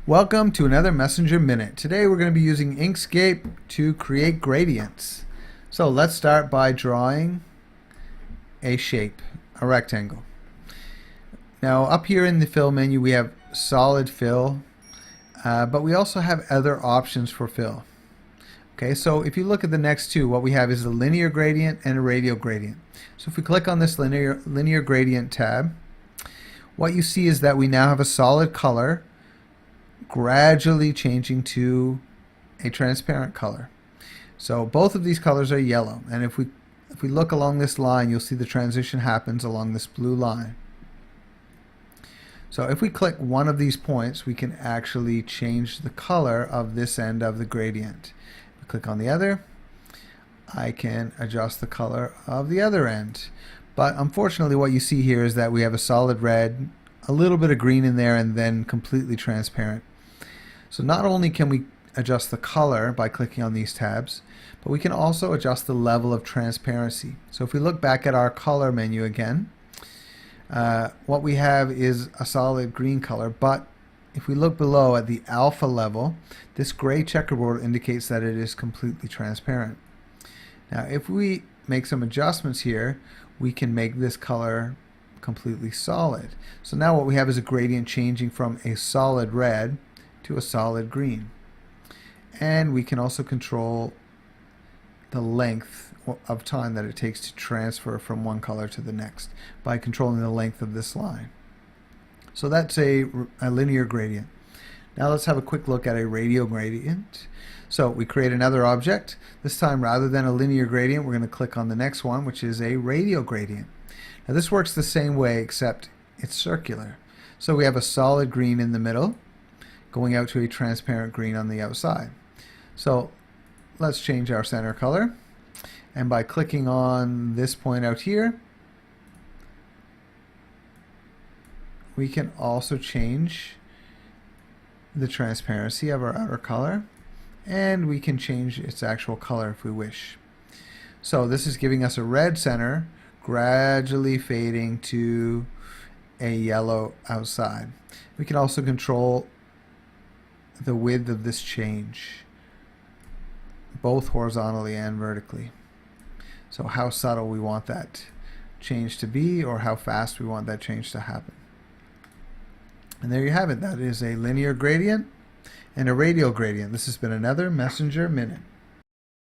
Welcome to another Messenger Minute. Today we're going to be using Inkscape to create gradients. So let's start by drawing a shape, a rectangle. Now up here in the fill menu we have solid fill, but we also have other options for fill. Okay, so if you look at the next two, what we have is a linear gradient and a radial gradient. So if we click on this linear gradient tab, what you see is that we now have a solid color gradually changing to a transparent color. So both of these colors are yellow, and if we look along this line, you'll see the transition happens along this blue line. So if we click one of these points, we can actually change the color of this end of the gradient. If we click on the other, I can adjust the color of the other end. But unfortunately what you see here is that we have a solid red, a little bit of green in there, and then completely transparent. So not only can we adjust the color by clicking on these tabs, but we can also adjust the level of transparency. So if we look back at our color menu again, what we have is a solid green color, but if we look below at the alpha level, this gray checkerboard indicates that it is completely transparent. Now if we make some adjustments here, we can make this color completely solid. So now what we have is a gradient changing from a solid red to a solid green. And we can also control the length of time that it takes to transfer from one color to the next by controlling the length of this line. So that's a linear gradient. Now let's have a quick look at a radial gradient. So we create another object. This time, rather than a linear gradient, we're going to click on the next one, which is a radial gradient. Now this works the same way, except it's circular. So we have a solid green in the middle going out to a transparent green on the outside. So let's change our center color, and by clicking on this point out here, we can also change the transparency of our outer color, and we can change its actual color if we wish. So this is giving us a red center gradually fading to a yellow outside. We can also control the width of this change, both horizontally and vertically. So how subtle we want that change to be, or how fast we want that change to happen. And there you have it. That is a linear gradient and a radial gradient. This has been another Messenger Minute.